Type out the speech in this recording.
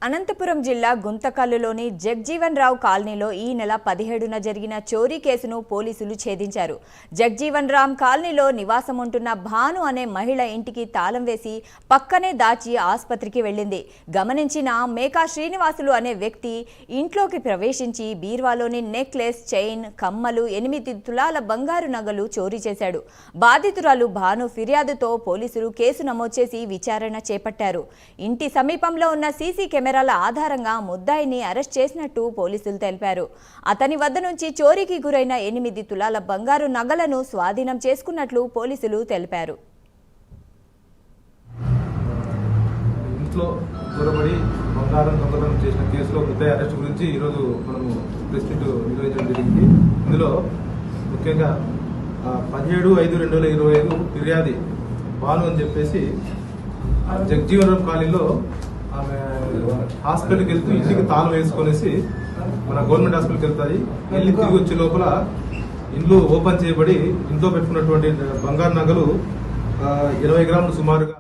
అనంతపురం జిల్లా గుంతకల్లులోని జగ్జీవన్ రావు కాలనీలో ఈ నెల 17న జరిగిన చోరీ కేసును పోలీసులు ఛేదించారు. జగ్జీవన్ రామ్ కాలనీలో నివాసం ఉంటున్న భాను అనే మహిళ ఇంటికి తాళం వేసి పక్కనే దాచి ఆసుపత్రికి వెళ్లింది. గమనించిన మేకా శ్రీనివాసులు అనే వ్యక్తి ఇంట్లోకి ప్రవేశించి బీర్వాలోని నెక్లెస్, చైన్, కమ్మలు, 8 తులాల బంగారు నగలు చోరీ చేశాడు. బాధితురాలు భాను ఫిర్యాదుతో పోలీసులు కేసు నమోదు చేసి విచారణ చేపట్టారు. ఇంటి సమీపంలో ఉన్న సీసీ కెమెరాల ఆధారంగా ముద్దాయిని అరెస్ట్ చేసినట్టు పోలీసులు తెలిపారు. అతని వద్ద నుంచి చోరీకి గురైన 8 తులాల బంగారు నగలను స్వాధీనం చేసుకున్నట్లు పోలీసులు తెలిపారు. ఇంట్లో చొరబడి బంగారం దొంగతనం చేసిన కేసులో ముద్దాయి అరెస్ట్ గురించి ఈరోజు మనము ప్రెస్ మీట్ నిర్వహించడం జరిగింది. ఇందులో ముఖ్యంగా 17/5/2025 ఫిర్యాది భాను అని చెప్పేసి జగ్జీవన్ కాలనీలో ఆమె హాస్పిటల్కి వెళ్తూ ఇంటికి తాళం వేసుకొనేసి మన గవర్నమెంట్ హాస్పిటల్కి వెళ్తాయి. వెళ్ళి తిరిగి వచ్చే లోపల ఇండ్లు ఓపెన్ చేయబడి ఇంట్లో పెట్టుకున్నటువంటి బంగారు నగలు 20 గ్రాములు సుమారుగా